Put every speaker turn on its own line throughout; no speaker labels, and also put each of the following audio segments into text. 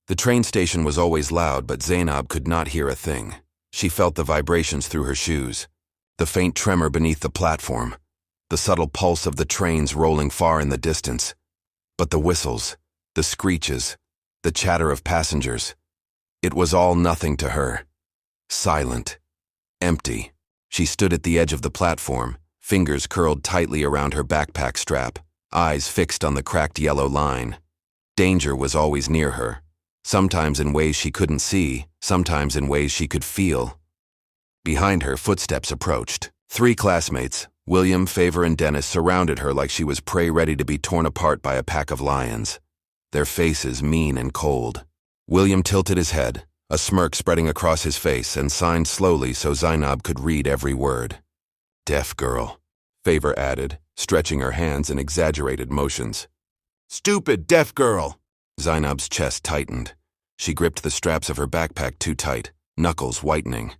The train station was always loud, but Zainab could not hear a thing. She felt the vibrations through her shoes, the faint tremor beneath the platform, the subtle pulse of the trains rolling far in the distance. But the whistles, the screeches, the chatter of passengers, it was all nothing to her. Silent. Empty. She stood at the edge of the platform, fingers curled tightly around her backpack strap, eyes fixed on the cracked yellow line. Danger was always near her, sometimes in ways she couldn't see, sometimes in ways she could feel. Behind her, footsteps approached. 3 classmates, William, Favor, and Dennis, surrounded her like she was prey ready to be torn apart by a pack of lions. Their faces mean and cold. William tilted his head, a smirk spreading across his face, and signed slowly so Zainab could read every word. "Deaf girl," Favor added, stretching her hands in exaggerated motions. "Stupid deaf girl!" Zainab's chest tightened. She gripped the straps of her backpack too tight, knuckles whitening.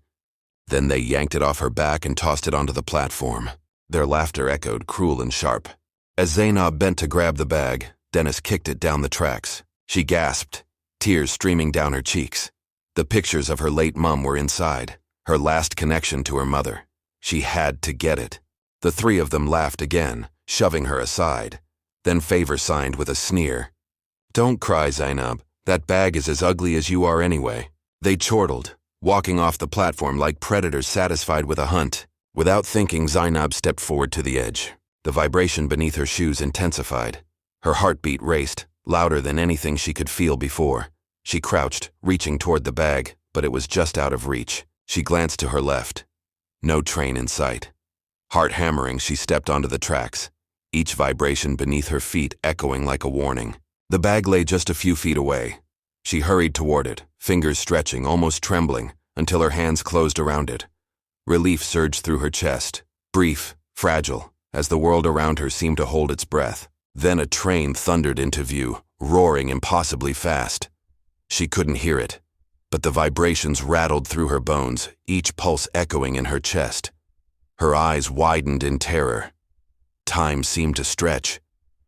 Then they yanked it off her back and tossed it onto the platform. Their laughter echoed, cruel and sharp. As Zainab bent to grab the bag, Dennis kicked it down the tracks. She gasped, tears streaming down her cheeks. The pictures of her late mum were inside, her last connection to her mother. She had to get it. The 3 of them laughed again, shoving her aside. Then Favor signed with a sneer. "Don't cry, Zainab. That bag is as ugly as you are anyway." They chortled, walking off the platform like predators satisfied with a hunt. Without thinking, Zainab stepped forward to the edge. The vibration beneath her shoes intensified. Her heartbeat raced, louder than anything she could feel before. She crouched, reaching toward the bag, but it was just out of reach. She glanced to her left. No train in sight. Heart hammering, she stepped onto the tracks, each vibration beneath her feet echoing like a warning. The bag lay just a few feet away. She hurried toward it, fingers stretching, almost trembling, until her hands closed around it. Relief surged through her chest, brief, fragile, as the world around her seemed to hold its breath. Then a train thundered into view, roaring impossibly fast. She couldn't hear it, but the vibrations rattled through her bones, each pulse echoing in her chest. Her eyes widened in terror. Time seemed to stretch.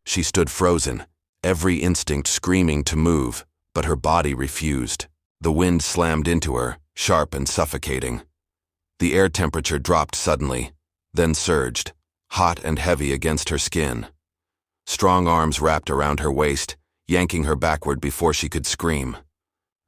She stood frozen, every instinct screaming to move, but her body refused. The wind slammed into her, sharp and suffocating. The air temperature dropped suddenly, then surged, hot and heavy against her skin. Strong arms wrapped around her waist, yanking her backward before she could scream.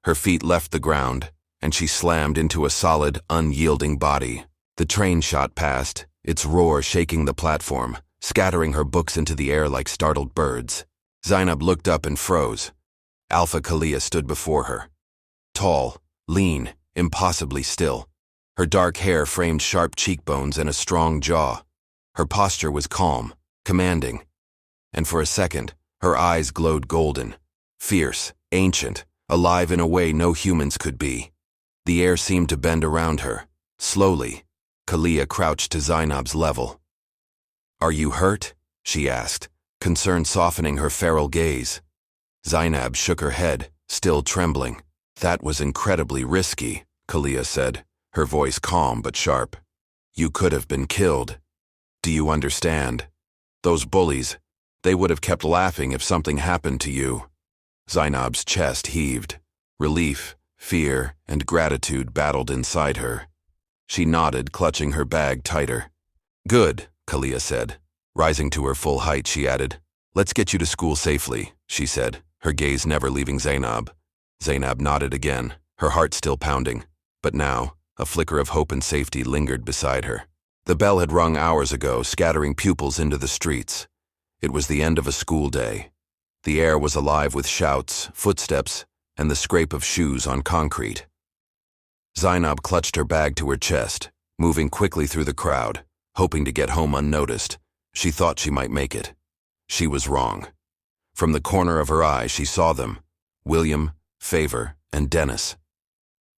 Her feet left the ground, and she slammed into a solid, unyielding body. The train shot past, its roar shaking the platform, scattering her books into the air like startled birds. Zainab looked up and froze. Alpha Kaliyah stood before her. Tall, lean, impossibly still. Her dark hair framed sharp cheekbones and a strong jaw. Her posture was calm, commanding. And for a second, her eyes glowed golden, fierce, ancient, alive in a way no humans could be. The air seemed to bend around her. Slowly, Kaliyah crouched to Zainab's level. "Are you hurt?" she asked, concern softening her feral gaze. Zainab shook her head, still trembling. "That was incredibly risky," Kaliyah said, her voice calm but sharp. "You could have been killed. Do you understand? Those bullies, they would have kept laughing if something happened to you." Zainab's chest heaved. Relief, fear, and gratitude battled inside her. She nodded, clutching her bag tighter. "Good," Kaliyah said. Rising to her full height, she added, "Let's get you to school safely," she said, her gaze never leaving Zainab. Zainab nodded again, her heart still pounding. But now, a flicker of hope and safety lingered beside her. The bell had rung hours ago, scattering pupils into the streets. It was the end of a school day. The air was alive with shouts, footsteps, and the scrape of shoes on concrete. Zainab clutched her bag to her chest, moving quickly through the crowd, hoping to get home unnoticed. She thought she might make it. She was wrong. From the corner of her eye, she saw them, William, Favor, and Dennis.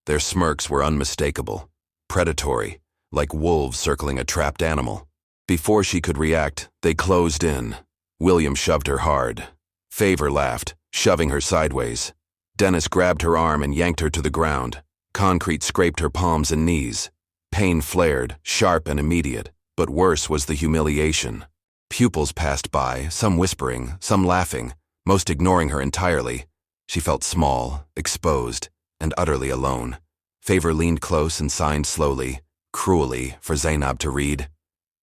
Their smirks were unmistakable, predatory, like wolves circling a trapped animal. Before she could react, they closed in. William shoved her hard. Favor laughed, shoving her sideways. Dennis grabbed her arm and yanked her to the ground. Concrete scraped her palms and knees. Pain flared, sharp and immediate, but worse was the humiliation. Pupils passed by, some whispering, some laughing, most ignoring her entirely. She felt small, exposed, and utterly alone. Favor leaned close and signed slowly, cruelly, for Zainab to read.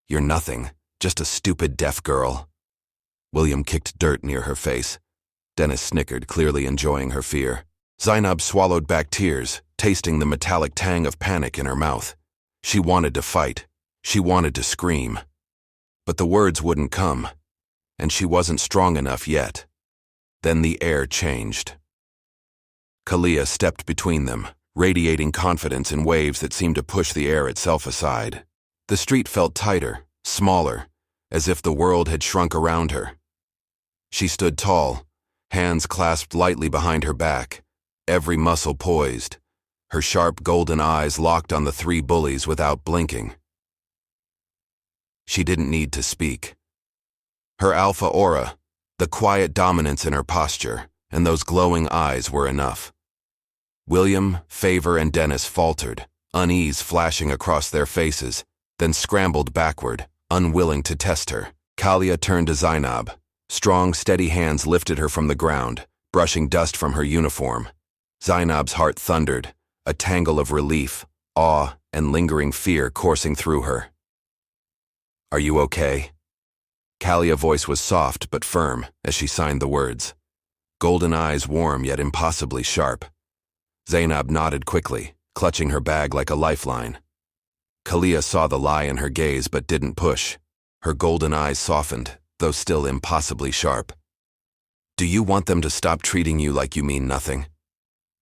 "You're nothing, just a stupid deaf girl." William kicked dirt near her face. Dennis snickered, clearly enjoying her fear. Zainab swallowed back tears, tasting the metallic tang of panic in her mouth. She wanted to fight. She wanted to scream. But the words wouldn't come, and she wasn't strong enough yet. Then the air changed. Kaliyah stepped between them, radiating confidence in waves that seemed to push the air itself aside. The street felt tighter, smaller, as if the world had shrunk around her. She stood tall, hands clasped lightly behind her back, every muscle poised, her sharp golden eyes locked on the three bullies without blinking. She didn't need to speak. Her alpha aura, the quiet dominance in her posture, and those glowing eyes were enough. William, Favor, and Dennis faltered, unease flashing across their faces, then scrambled backward, unwilling to test her. Kaliyah turned to Zainab. Strong, steady hands lifted her from the ground, brushing dust from her uniform. Zainab's heart thundered, a tangle of relief, awe, and lingering fear coursing through her. "Are you okay?" Kaliyah's voice was soft but firm as she signed the words. Golden eyes warm yet impossibly sharp. Zainab nodded quickly, clutching her bag like a lifeline. Kaliyah saw the lie in her gaze but didn't push. Her golden eyes softened, though still impossibly sharp. "Do you want them to stop treating you like you mean nothing?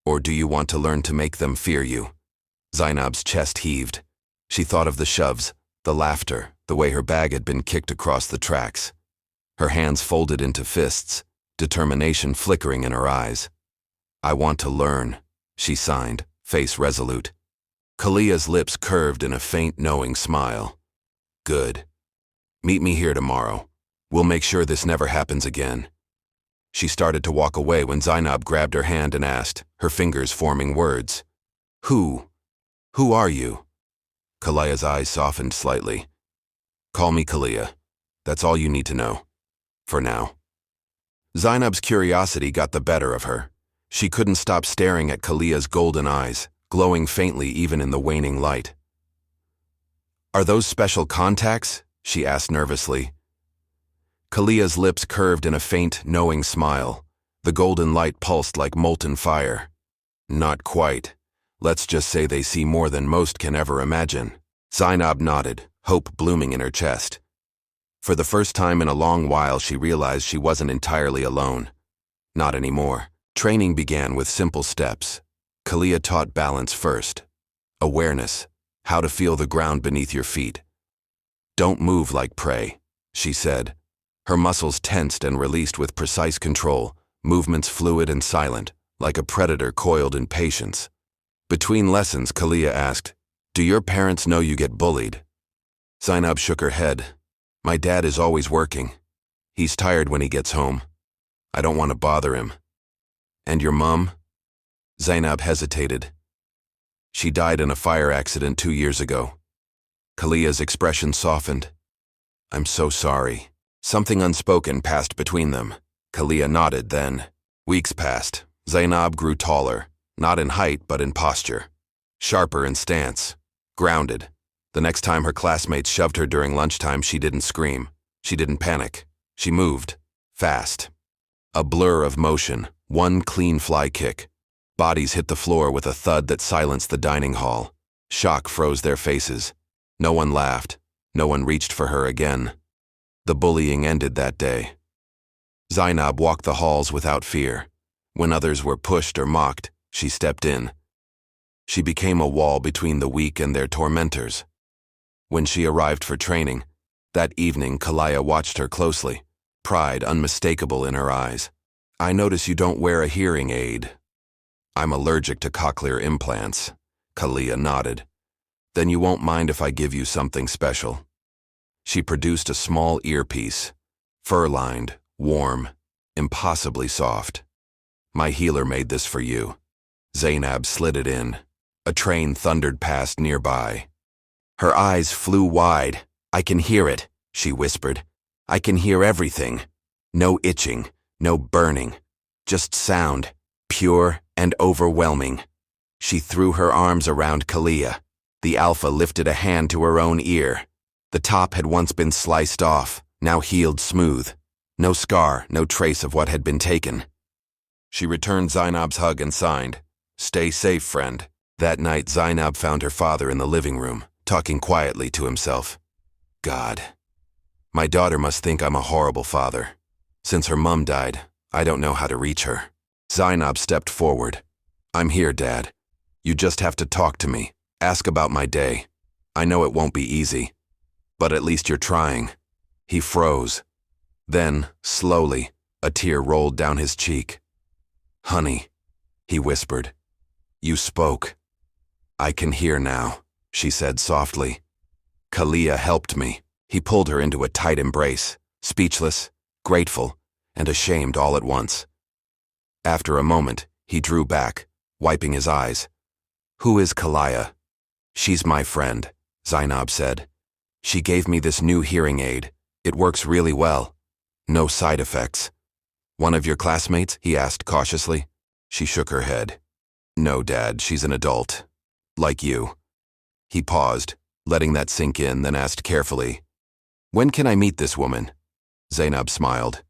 Or do you want to learn to make them fear you?" Zainab's chest heaved. She thought of the shoves, the laughter, the way her bag had been kicked across the tracks. Her hands folded into fists, determination flickering in her eyes. "I want to learn," she signed, face resolute. Kaliyah's lips curved in a faint, knowing smile. "Good. Meet me here tomorrow. We'll make sure this never happens again." She started to walk away when Zainab grabbed her hand and asked, her fingers forming words. Who are you?" Kaliyah's eyes softened slightly. "Call me Kaliyah. That's all you need to know. For now." Zainab's curiosity got the better of her. She couldn't stop staring at Kaliyah's golden eyes, glowing faintly even in the waning light. "Are those special contacts?" she asked nervously. Kaliyah's lips curved in a faint, knowing smile. The golden light pulsed like molten fire. "Not quite. Let's just say they see more than most can ever imagine." Zainab nodded, hope blooming in her chest. For the first time in a long while, she realized she wasn't entirely alone. Not anymore. Training began with simple steps. Kaliyah taught balance first. Awareness, how to feel the ground beneath your feet. "Don't move like prey," she said. Her muscles tensed and released with precise control, movements fluid and silent, like a predator coiled in patience. Between lessons, Kaliyah asked, "Do your parents know you get bullied?" Zainab shook her head. "My dad is always working. He's tired when he gets home. I don't want to bother him." "And your mom?" Zainab hesitated. "She died in a fire accident 2 years ago." Kaliyah's expression softened. "I'm so sorry." Something unspoken passed between them. Kaliyah nodded then. Weeks passed. Zainab grew taller, not in height but in posture. Sharper in stance. Grounded. The next time her classmates shoved her during lunchtime, she didn't scream. She didn't panic. She moved. Fast. A blur of motion, one clean fly kick. Bodies hit the floor with a thud that silenced the dining hall. Shock froze their faces. No one laughed. No one reached for her again. The bullying ended that day. Zainab walked the halls without fear. When others were pushed or mocked, she stepped in. She became a wall between the weak and their tormentors. When she arrived for training, that evening Kaliyah watched her closely, pride unmistakable in her eyes. "I notice you don't wear a hearing aid." "I'm allergic to cochlear implants," Kaliyah nodded. "Then you won't mind if I give you something special." She produced a small earpiece, fur-lined, warm, impossibly soft. "My healer made this for you." Zainab slid it in. A train thundered past nearby. Her eyes flew wide. "I can hear it," she whispered. "I can hear everything. No itching, no burning, just sound, pure and overwhelming. She threw her arms around Kaliyah. The alpha lifted a hand to her own ear. The top had once been sliced off, now healed smooth. No scar, no trace of what had been taken. She returned Zainab's hug and signed, "Stay safe, friend." That night, Zainab found her father in the living room, talking quietly to himself. God, my daughter must think I'm a horrible father. Since her mum died, I don't know how to reach her. Zainab stepped forward. "I'm here, Dad. You just have to talk to me. Ask about my day. I know it won't be easy, but at least you're trying." He froze. Then, slowly, a tear rolled down his cheek. "Honey," he whispered. "You spoke." "I can hear now," she said softly. "Kaliyah helped me." He pulled her into a tight embrace, speechless, grateful, and ashamed all at once. After a moment, he drew back, wiping his eyes. "Who is Kaliyah?" "She's my friend," Zainab said. "She gave me this new hearing aid. It works really well. No side effects." "One of your classmates?" he asked cautiously. She shook her head. "No, Dad, she's an adult. Like you." He paused, letting that sink in, then asked carefully, "When can I meet this woman?" Zainab smiled.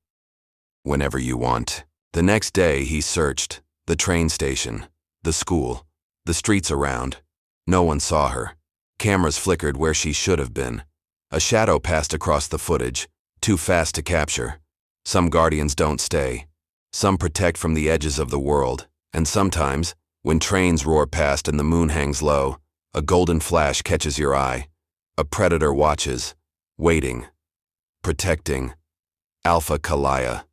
"Whenever you want." The next day, he searched the train station, the school, the streets around. No one saw her. Cameras flickered where she should have been. A shadow passed across the footage, too fast to capture. Some guardians don't stay. Some protect from the edges of the world. And sometimes, when trains roar past and the moon hangs low, a golden flash catches your eye. A predator watches, waiting, protecting. Alpha Kaliyah.